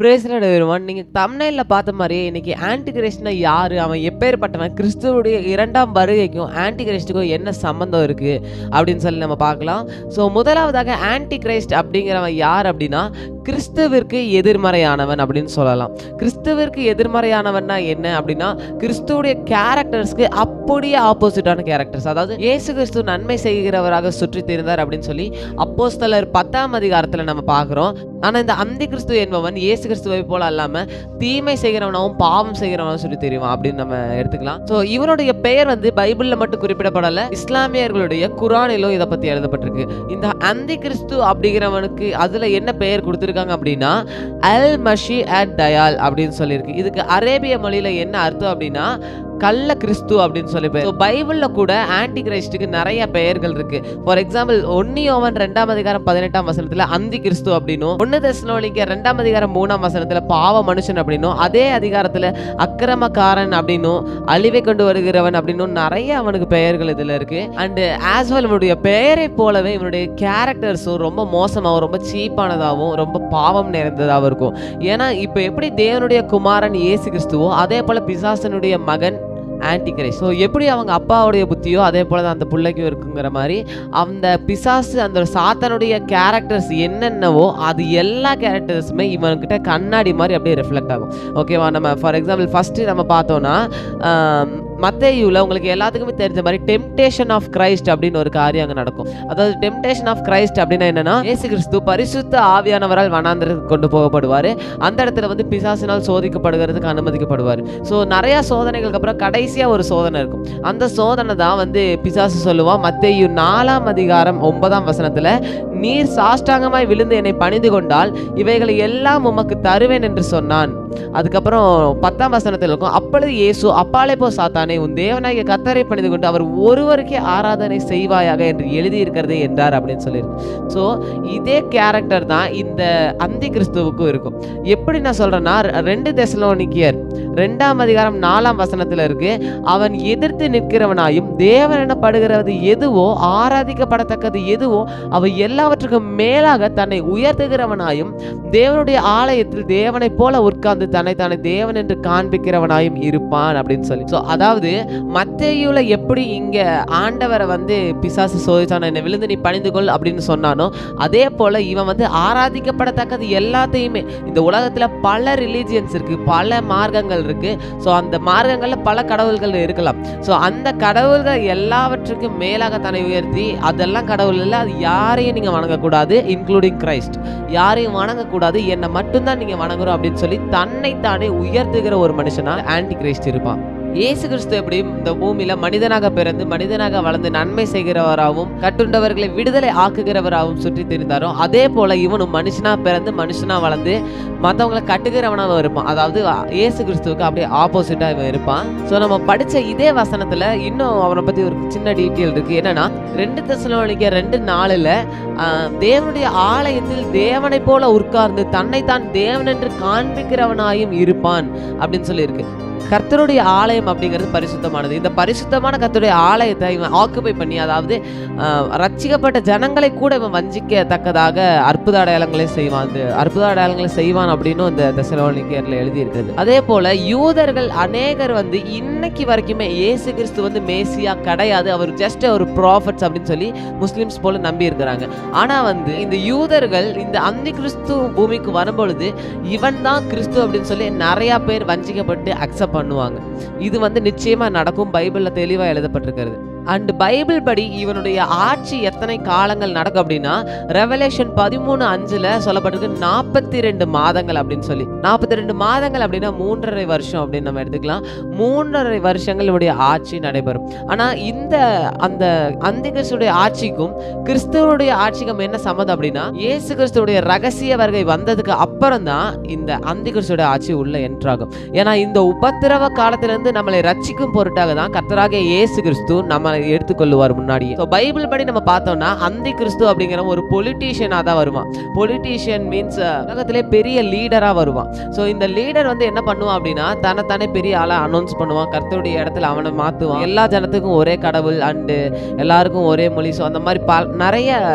Brace Lord everyone. நீங்க தம்ப்நெயில்ல பார்த்த மாரியே இன்னைக்கு ஆன்டி கிரைஸ்ட்னா யாரு? அவன் எப்பேர்ப்பட்டவன்? கிறிஸ்துவுடைய 2ஆம் வருகைக்கும் ஆன்டி கிரைஸ்ட்டுக்கும் என்ன சம்மந்தம் இருக்கு? அப்படின்னு சொல்லி நம்ம பார்க்கலாம். ஸோ முதலாவதாக ஆன்டி கிரைஸ்ட் அப்படிங்கிறவன் யார் அப்படின்னா, கிறிஸ்துவிற்கு எதிர்மறையானவன் அப்படின்னு சொல்லலாம். கிறிஸ்துவிற்கு எதிர்மறையானவன்னா என்ன அப்படின்னா, கிறிஸ்துவுடைய கேரக்டர்ஸ்க்கு அப்படியே ஆப்போசிட்டான கேரக்டர்ஸ். அதாவது இயேசு கிறிஸ்து நன்மை செய்கிறவராக சுற்றித் திரிந்தார் அப்படின்னு சொல்லி அப்போஸ்தலர் 10ஆம் அதிகாரத்துல நம்ம பார்க்கிறோம். ஆனா இந்த அந்தி கிறிஸ்து என்பவன் இயேசு கிறிஸ்துவை போல அல்லாம தீமை செய்கிறவனாவும் பாவம் செய்கிறவனாவும் சொல்லி தெரியுமா அப்படின்னு நம்ம எடுத்துக்கலாம். ஸோ இவனுடைய பெயர் வந்து பைபிள்ல மட்டும் குறிப்பிடப்படல, இஸ்லாமியர்களுடைய குரானிலும் இதை பத்தி எழுதப்பட்டிருக்கு. இந்த அந்தி கிறிஸ்து அப்படிங்கிறவனுக்கு அதுல என்ன பெயர் கொடுத்திருக்காங்க அப்படின்னா, அல் மஷி அட் தயால் அப்படின்னு சொல்லியிருக்கு. இதுக்கு அரேபிய மொழியில என்ன அர்த்தம் அப்படின்னா, கள்ள கிறிஸ்து அப்படின்னு சொல்லி பெயர். பைபிள்ல கூட ஆன்டி கிரைஸ்டுக்கு நிறைய பெயர்கள் இருக்கு. ஃபார் எக்ஸாம்பிள் 1 யோவான் 2ஆம் அதிகாரம் 18ஆம் வசனத்துல அந்தி கிறிஸ்து அப்படின்னும், 1 தெசலோனிக்கேயர் 2ஆம் அதிகாரம் 3ஆம் வசனத்துல பாவ மனுஷன் அப்படின்னும், அதே அதிகாரத்துல அக்கிரமக்காரன் அப்படின்னும், அழிவை கொண்டு வருகிறவன் அப்படின்னும் நிறைய அவனுக்கு பெயர்கள் இதுல இருக்கு. அண்ட் ஆஸ் வெல் இவனுடைய பெயரை போலவே இவனுடைய கேரக்டர்ஸும் ரொம்ப மோசமாகவும் ரொம்ப சீப்பானதாகவும் ரொம்ப பாவம் நிறைந்ததாகவும் இருக்கும். ஏன்னா இப்ப எப்படி தேவனுடைய குமாரன் இயேசு கிறிஸ்துவோ அதே போல பிசாசனுடைய மகன் ஆன்டி கிரைஸ்ட். ஸோ எப்படி அவங்க அப்பாவுடைய புத்தியோ அதே போல தான் அந்த பிள்ளைக்கும் இருக்குங்கிற மாதிரி அந்த பிசாசு அந்த சாத்தானுடைய கேரக்டர்ஸ் என்னென்னவோ அது எல்லா கேரக்டர்ஸுமே இவன்கிட்ட கண்ணாடி மாதிரி அப்படியே ரிஃப்ளெக்ட் ஆகும். ஓகேவா? நம்ம ஃபார் எக்ஸாம்பிள் ஃபர்ஸ்ட் நம்ம பார்த்தோம்னா மத்தேயுல உங்களுக்கு எல்லாத்துக்குமே தெரிஞ்ச மாதிரி டெம்டேஷன் ஆஃப் கிரைஸ்ட் அப்படின்னு ஒரு காரியம் அங்கே நடக்கும். அதாவது டெம்டேஷன் ஆஃப் கிரைஸ்ட் அப்படின்னா என்னன்னா, இயேசு கிறிஸ்து பரிசுத்த ஆவியானவரால் வனாந்தரத்துக்கு கொண்டு போகப்படுவார். அந்த இடத்துல வந்து பிசாசினால் சோதிக்கப்படுகிறதுக்கு அனுமதிக்கப்படுவார். ஸோ நிறைய சோதனைகளுக்கு அப்புறம் கடைசியா ஒரு சோதனை இருக்கும். அந்த சோதனை தான் வந்து பிசாசு சொல்லுவான். மத்தேயு 4ஆம் அதிகாரம் 9ஆம் வசனத்துல, நீர் சாஷ்டாங்கமாய் விழுந்து என்னை பணிந்து கொண்டால் இவைகளை எல்லாம் உமக்கு தருவேன் என்று சொன்னான். அதுக்கப்புறம் 10ஆம் வசனத்தில் இருக்கும், அப்பொழுது இயேசு அப்பாலே போ சாத்தானே, உன் தேவனாகிய கர்த்தரை பணிந்து கொண்டு அவர் ஒருவருக்கே ஆராதனை செய்வாயாக என்று எழுதியிருக்கிறதே என்றார் அப்படின்னு சொல்லியிருக்கு. ஸோ இதே கேரக்டர் தான் இந்த அந்தி கிறிஸ்துவுக்கும் இருக்கும். எப்படி நான் சொல்றேன்னா, 2 தெசலோனிக்கேயர் 2ஆம் அதிகாரம் 4ஆம் வசனத்துல இருக்கு, அவன் எதிர்த்து நிற்கிறவனாயும் தேவன் எனப்படுகிறது எதுவோ ஆராதிக்கப்படத்தக்கது எதுவோ அவை எல்லாவற்றுக்கும் மேலாக தன்னை உயர்த்துகிறவனாயும் தேவனுடைய ஆலயத்தில் தேவனை போல உட்கார்ந்து தன்னைத்தானே தேவன் என்று காண்பிக்கிறவனாயும் இருப்பான் அப்படின்னு சொல்லி. ஸோ அதாவது மத்தேயுல எப்படி இங்க ஆண்டவரை வந்து பிசாசு சோதிச்சான், என்னை விழுந்து நீ பணிந்து கொள் அப்படின்னு சொன்னானோ, அதே போல இவன் வந்து ஆராதிக்கப்படத்தக்கது எல்லாத்தையுமே, இந்த உலகத்துல பல ரிலீஜியன்ஸ் இருக்கு, பல மார்க்கங்கள் இருக்கு. ஸோ அந்த மார்க்கங்கள்ல பல கடவுள்கள் இருக்கலாம். ஸோ அந்த கடவுள்கள் எல்லாவற்றுக்கும் மேலாக தன்னை உயர்த்தி, அதெல்லாம் கடவுள் இல்லை, அது யாரையும் நீங்க வணங்கக்கூடாது, இன்க்ளூடிங் கிரைஸ்ட், யாரையும் வணங்கக்கூடாது, என்னை மட்டும்தான் நீங்க வணங்குறோம் அப்படின்னு சொல்லி தன்னைத்தானே உயர்த்துகிற ஒரு மனுஷனா ஆன்டி கிரைஸ்ட் இருப்பான். இயேசு கிறிஸ்து எப்படி இந்த பூமியில மனிதனாக பிறந்து மனிதனாக வளர்ந்து நன்மை செய்கிறவராகவும் கட்டுண்டவர்களை விடுதலை ஆக்குகிறவராகவும் சுற்றி திரிந்தாரோ, அதே போல இவனும் மனுஷனா பிறந்து மனுஷனா வளர்ந்து மற்றவங்களை கட்டுகிறவனாக இருப்பான். அதாவது இயேசு கிறிஸ்துவுக்கு அப்படியே ஆப்போசிட்டா இவன் இருப்பான். ஸோ நம்ம படிச்ச இதே வசனத்துல இன்னும் அவனை பத்தி ஒரு சின்ன டீட்டெயில் இருக்கு. என்னன்னா 2 தெசலோனிக்கேயர் 2:4 தேவனுடைய ஆலயத்தில் தேவனை போல உட்கார்ந்து தன்னைத்தான் தேவன் என்று காண்பிக்கிறவனாயும் இருப்பான் அப்படின்னு சொல்லி இருக்கு. கர்த்தருடைய ஆலயம் அப்படிங்கிறது பரிசுத்தமானது. இந்த பரிசுத்தமான கர்த்தருடைய ஆலயத்தை இவன் ஆக்குபை பண்ணி, அதாவது ரட்சிக்கப்பட்ட ஜனங்களை கூட இவன் வஞ்சிக்கத்தக்கதாக அற்புத அடையாளங்களை செய்வான். அந்த அற்புத அடையாளங்களை செய்வான் அப்படின்னு இந்த தெசலோனிக்கேயர்ல எழுதி இருக்குது. அதே போல யூதர்கள் அநேகர் வந்து இன்னைக்கு வரைக்குமே இயேசு கிறிஸ்து வந்து மேசியா கிடையாது, அவர் ஜஸ்ட் ஒரு ப்ராஃபட்ஸ் அப்படின்னு சொல்லி முஸ்லிம்ஸ் போல நம்பி இருக்கிறாங்க. ஆனா வந்து இந்த யூதர்கள் இந்த அந்தி கிறிஸ்து பூமிக்கு வரும்பொழுது இவன் தான் கிறிஸ்து அப்படின்னு சொல்லி நிறைய பேர் வஞ்சிக்கப்பட்டு அக்செப்ட் பண்ணுவாங்க. இது வந்து நிச்சயமா நடக்கும், பைபிள்ல தெளிவா எழுதப்பட்டிருக்கிறது. அண்ட் பைபிள் படி இவனுடைய ஆட்சி எத்தனை காலங்கள் நடக்கும் அப்படின்னா, ரெவலேஷன் 13:5 சொல்லப்பட்டிருக்கு 42 மாதங்கள் அப்படின்னு சொல்லி. 42 மாதங்கள் அப்படின்னா 3.5 வருஷம் அப்படின்னு நம்ம எடுத்துக்கலாம். 3.5 வருஷங்கள் இவனுடைய ஆட்சி நடைபெறும். ஆனா இந்த அந்த அந்தி கிறிஸ்துடைய ஆட்சிக்கும் கிறிஸ்துவனுடைய ஆட்சிக்கும் என்ன சம்மதம் அப்படின்னா, இயேசு கிறிஸ்துடைய ரகசிய வருகை வந்ததுக்கு அப்புறம் தான் இந்த அந்தி கிறிஸ்துடைய ஆட்சி உள்ள என்ட்ராகும். ஏன்னா இந்த உபத்திரவ காலத்திலிருந்து நம்மளை ரட்சிக்கும் பொருட்டாக தான் கர்த்தராகிய இயேசு கிறிஸ்து நம்மளை எடுத்துக்கொள்ளுவார் முன்னாடியே. பைபிள் படி நம்ம பார்த்தோம்னா அந்தி கிறிஸ்து அப்படிங்கிற ஒரு பொலிட்டீஷியனா தான் வருவான். பொலிட்டீஷியன் மீன்ஸ் உலகத்திலே பெரிய லீடரா வருவான். ஸோ இந்த லீடர் வந்து என்ன பண்ணுவான் அப்படின்னா தன்னைத்தானே பெரிய ஆளா அனௌன்ஸ் பண்ணுவான். கர்த்தருடைய இடத்துல அவனை மாத்துவான். எல்லா ஜனத்துக்கும் ஒரே கடவுள் அண்டு எல்லாருக்கும் ஒரே மொழி. ஸோ அந்த மாதிரி நிறைய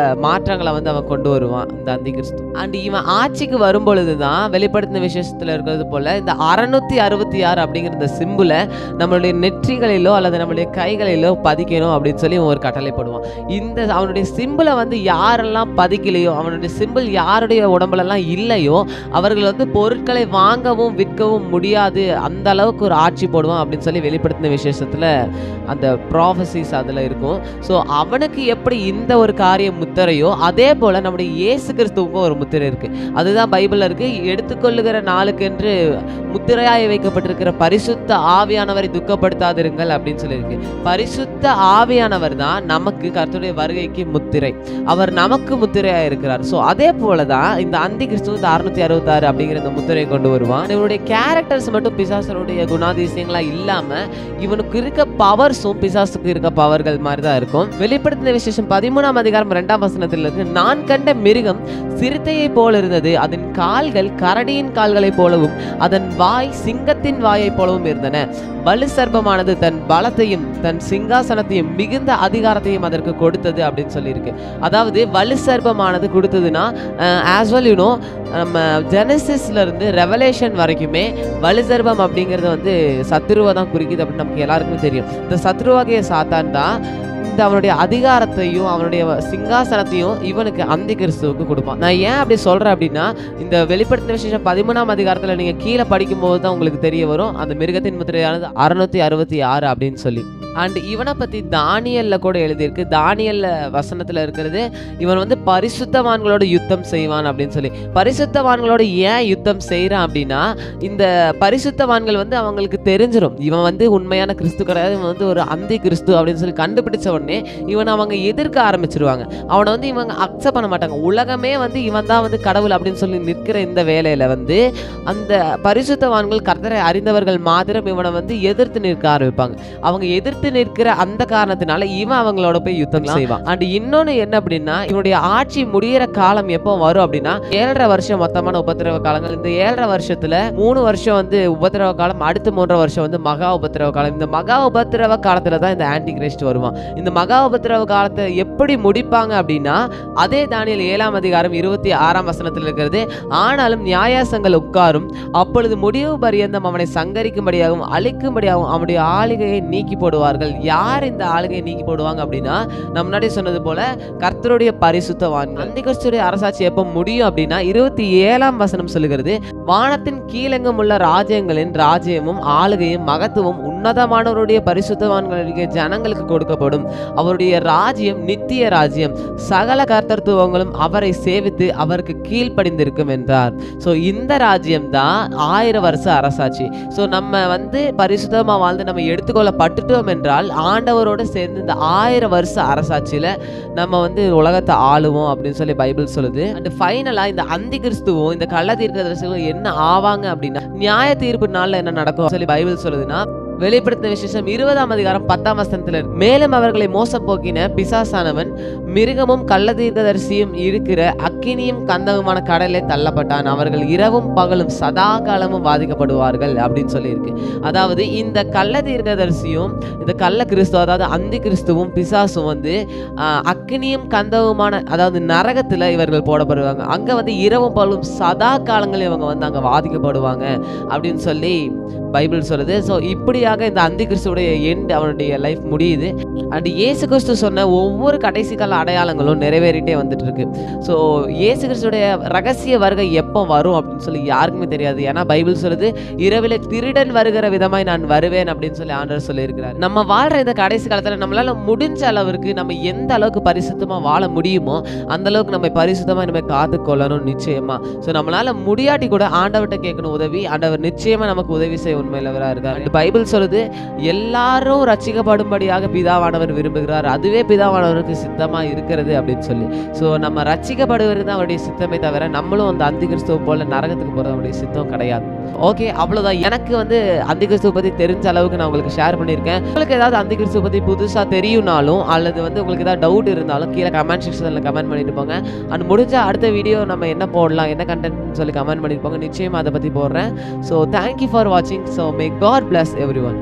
மாற்றங்களை வந்து அவன் கொண்டு வருவான் இந்த அந்தி கிறிஸ்து. அண்ட் இவன் ஆட்சிக்கு வரும்பொழுதுதான் வெளிப்படுத்தின விசேஷத்துல இருக்கிறது போல இந்த 666 அப்படிங்கிற இந்த சிம்புல நம்மளுடைய நெற்றிகளிலோ அல்லது நம்மளுடைய கைகளிலோ பதிக்கணும் அப்படின்னு சொல்லி ஒரு கட்டளை போடுவான். இந்த அவனுடைய சிம்பிளை வந்து யாரெல்லாம் பதிக்கலையோ, அவனுடைய சிம்பிள் யாருடைய உடம்புலலாம் இல்லையோ அவர்கள் வந்து பொருட்களை வாங்கவும் விற்கவும் முடியாது, அந்த அளவுக்கு ஒரு ஆட்சி போடுவான் அப்படின்னு சொல்லி வெளிப்படுத்தின விசேஷத்துல அந்த ப்ராஃபசிஸ் அதுல இருக்கும். ஸோ அவனுக்கு எப்படி இந்த ஒரு காரியம் முத்திரையோ அதே போல நம்முடைய இயேசு கிறிஸ்துவுக்கும் ஒரு முத்திரை இருக்கு. அதுதான் பைபிள்ல இருக்கு. எடுத்துக்கொள்ளுகிற நாளுக்கென்று முத்திரையாய் வைக்கப்பட்டிருக்கிற பரிசுத்த ஆவியானவரை துக்கப்படுத்தாதிருங்கள் அப்படின்னு சொல்லியிருக்கு. பரிசுத்த ஆவியானவர் தான் நமக்கு கர்த்தருடைய வருகைக்கு முத்திரை. அவர் நமக்கு முத்திரையா இருக்கிறார். ஸோ அதே போலதான் இந்த அந்தி கிறிஸ்து 666 அப்படிங்கிற இந்த முத்திரையை கொண்டு வருவான். இவனுடைய கேரக்டர்ஸ் மட்டும் பிசாசனுடைய குணாதிசயங்களா இல்லாம இவனுக்கு இருக்க பவர்ஸும் பிசாசுக்கு இருக்க பவர்கள் மாதிரி தான் இருக்கும். வெளிப்படுத்தின விசேஷம் 13ஆம் அதிகாரம் 2ஆம் வசனத்தில் இருக்கு, நான் கண்ட மிருகம் சிறுத்தையை போல இருந்தது, அதன் கால்கள் கரடியின் கால்களை போலவும் அதன் வாய் சிங்கத்தின் வாயை போலவும் இருந்தன. வலு சர்ப்பமானது தன் பலத்தையும் தன் சிங்காசனத்தையும் மிகுந்த அதிகாரத்தையும் அதற்கு கொடுத்தது அப்படின்னு சொல்லியிருக்கு. அதாவது வலு சர்ப்பமானது கொடுத்ததுன்னா ஆஸ் வெல் யூ நோ நம்ம ஜெனசிஸ்ல இருந்து ரெவலேஷன் வரைக்குமே வலு சர்ப்பம் அப்படிங்கிறது வந்து சத்ருவை தான் குறிக்குது அப்படின்னு நமக்கு எல்லாருக்குமே தெரியும். இந்த சத்ருவாகிய சாத்தான் தான் இந்த அவனுடைய அதிகாரத்தையும் அவனுடைய சிங்காசனத்தையும் இவனுக்கு அந்தி கிறிஸ்துவுக்கு கொடுப்பான். நான் ஏன் அப்படி சொல்றேன் அப்படின்னா இந்த வெளிப்படுத்தின விசேஷம் 13ஆம் அதிகாரத்துல நீங்க கீழே படிக்கும் போது தான் உங்களுக்கு தெரிய வரும் அந்த மிருகத்தின் முத்திரையானது 666 அப்படின்னு சொல்லி. அண்ட் இவனை பத்தி தானியல்ல கூட எழுதியிருக்கு. தானியல்ல வசனத்துல இருக்கிறது இவன் வந்து பரிசுத்தவான்களோட யுத்தம் செய்வான் அப்படின்னு சொல்லி. பரிசுத்தவான்களோட ஏன் யுத்தம் செய்யறான் அப்படின்னா இந்த பரிசுத்தவான்கள் வந்து அவங்களுக்கு தெரிஞ்சிடும் இவன் வந்து உண்மையான கிறிஸ்து கிடையாது, இவன் வந்து ஒரு அந்தி கிறிஸ்து அப்படின்னு சொல்லி கண்டுபிடிச்ச உடனே இவன் அவங்க எதிர்க்க ஆரம்பிச்சிருவாங்க. அவனை வந்து இவங்க அக்செப்ட் பண்ண மாட்டாங்க. உலகமே வந்து இவன் தான் வந்து கடவுள் அப்படின்னு சொல்லி நிற்கிற இந்த வேலையில வந்து அந்த பரிசுத்தவான்கள் கர்த்தரை அறிந்தவர்கள் மாத்திரம் இவனை வந்து எதிர்த்து நிற்க ஆரம்பிப்பாங்க. அவங்க எதிர்த்து நிற்கிற அந்த காரணத்தினால இவன் அவங்களோட போய் யுத்தம் செய்வான். அண்ட் இன்னொன்னு என்ன அப்படின்னா இவனுடைய ஆட்சி முடியிற காலம் எப்போ வரும் அப்படின்னா 7.5 வருஷம் மொத்தமான உபத்திரவ காலங்கள். இந்த 7.5 வருஷத்துல 3 வருஷம் வந்து உபத்திரவ காலம், அடுத்த 3 வருஷம் வந்து மகா உபத்திரவ காலம். இந்த மகா உபத்திரவ காலத்துல தான் இந்த ஆன்டி கிரைஸ்ட் வருவான். இந்த மகா உபத்திரவ காலத்தை எப்படி முடிப்பாங்க அப்படின்னா அதே தானியேல் 7ஆம் அதிகாரம் 26ஆம் வசனத்தில் இருக்கிறது, ஆனாலும் நியாயாசங்கள் உட்காரும், அப்பொழுது முடிவு பரியந்தம் அவனை சங்கரிக்கும்படியாகவும் அழிக்கும்படியாகவும் அவனுடைய ஆளுகையை நீக்கி போடுவார்கள். யார் இந்த ஆளுகையை நீக்கி போடுவாங்க அப்படின்னா நம்ம முன்னாடி சொன்னது போல கர்த்தருடைய பரிசுத்தவான்கள். அந்தி கிறிஸ்துடைய அரசாட்சி எப்போ முடியும் அப்படின்னா 27ஆம் வசனம் சொல்லுகிறது, வானத்தின் கீழெங்கும் உள்ள ராஜ்யங்களின் ராஜ்யமும் ஆளுகையும் மகத்துவம் உன்னதமானவருடைய பரிசுத்தவான்களுடைய ஜனங்களுக்கு கொடுக்கப்படும். அவருடைய ராஜ்யம் நித்திய ராஜ்யம், சகல கர்த்தத்துவங்களும் அவரை சேவித்து அவருக்கு கீழ்ப்படிந்திருக்கும் என்றார். ஸோ இந்த ராஜ்யம் தான் 1000 வருஷ அரசாட்சி. ஸோ நம்ம வந்து பரிசுத்தமா வாழ்ந்து நம்ம எடுத்துக்கொள்ளப்பட்டுட்டோம் என்றால் ஆண்டவரோட சேர்ந்து இந்த 1000 வருஷ அரசாட்சியில நம்ம வந்து உலகத்தை ஆளுவோம் அப்படின்னு சொல்லி பைபிள் சொல்லுது. அண்ட் ஃபைனலா இந்த அந்தி கிறிஸ்துவும் இந்த கள்ள தீர்க்கதரிசிகளும் என்ன ஆவாங்க அப்படின்னா நியாய தீர்ப்பு நாள்ல என்ன நடக்கும் சொல்லி பைபிள் சொல்லுதுன்னா வெளிப்படுத்தின விசேஷம் 20ஆம் அதிகாரம் 10ஆம் வசனத்துல மேலும் அவர்களை மோசம் போக்கின பிசாசானவன் மிருகமும் கள்ள தீர்க்கதரிசியும் இருக்கிற அக்கினியும் கந்தகமான கடலை தள்ளப்பட்டான். அவர்கள் இரவும் பகலும் சதா காலமும் பாதிக்கப்படுவார்கள் அப்படின்னு சொல்லி இருக்கு. அதாவது இந்த கள்ள தீர்க்கதரிசியும் இந்த கள்ள கிறிஸ்துவ அதாவது அந்தி கிறிஸ்துவும் பிசாசும் வந்து அக்கினியும் கந்தகமான அதாவது நரகத்துல இவர்கள் போடப்படுவாங்க. அங்க வந்து இரவும் பகலும் சதா காலங்கள் இவங்க வந்து அங்க பாதிக்கப்படுவாங்க அப்படின்னு சொல்லி பைபிள் சொல்லுது. ஸோ இப்படியாக இந்த அந்தி கிறிஸ்துடைய எண்ட் அவனுடைய லைஃப் முடியுது. அண்ட் இயேசு கிறிஸ்து சொன்ன ஒவ்வொரு கடைசி கால அடையாளங்களும் நிறைவேறிட்டே வந்துட்டு இருக்கு. ஸோ இயேசு கிறிஸ்துடைய ரகசிய வருகை எப்போ வரும் அப்படின்னு சொல்லி யாருக்குமே தெரியாது. ஏன்னா பைபிள் சொல்லுது இரவில் திருடன் வருகிற விதமாய் நான் வருவேன் அப்படின்னு சொல்லி ஆண்டவர் சொல்லியிருக்கிறார். நம்ம வாழ்ற இந்த கடைசி காலத்துல நம்மளால முடிஞ்ச அளவிற்கு நம்ம எந்த அளவுக்கு பரிசுத்தமா வாழ முடியுமோ அந்த அளவுக்கு நம்ம பரிசுத்தமா நம்ம காத்து கொள்ளணும் நிச்சயமா. ஸோ நம்மளால முடியாட்டி கூட ஆண்டவர்கிட்ட கேட்கணும் உதவி. ஆண்டவர் நிச்சயமா நமக்கு உதவி செய்ய உண்மையிலவரா இருக்கார். பைபிள் சொல்லுது, எல்லாரும் ரட்சிக்கப்படும்படியாக பிதாவானவர் விரும்புகிறார். அதுவே பிதாவானவருக்கு சித்தமா இருக்கிறது அப்படின்னு சொல்லி. ஸோ நம்ம ரட்சிக்கப்படுவது தான் அவருடைய சித்தமே தவிர, நம்மளும் அந்த அந்தி கிறிஸ்துவ போல நரகத்துக்கு போறது அவருடைய சித்தம் கிடையாது. ஓகே, அவ்வளோதான். எனக்கு வந்து அந்தி கிறிஸ்துவ பத்தி தெரிஞ்ச அளவுக்கு நான் உங்களுக்கு ஷேர் பண்ணியிருக்கேன். உங்களுக்கு ஏதாவது அந்தி கிறிஸ்துவ பத்தி புதுசா தெரியும்னாலும், அல்லது வந்து உங்களுக்கு ஏதாவது டவுட் இருந்தாலும் கீழே கமெண்ட் செக்ஷன்ல கமெண்ட் பண்ணிட்டு போங்க. அண்ட் முடிஞ்சா அடுத்த வீடியோ நம்ம என்ன போடலாம், என்ன கண்டென்ட்னு சொல்லி கமெண்ட் பண்ணிட்டு போங்க. நிச்சயமா அதை பத்தி போடுறேன். ஸோ தேங்க்யூ ஃபார் வாட்சிங். So may God bless everyone.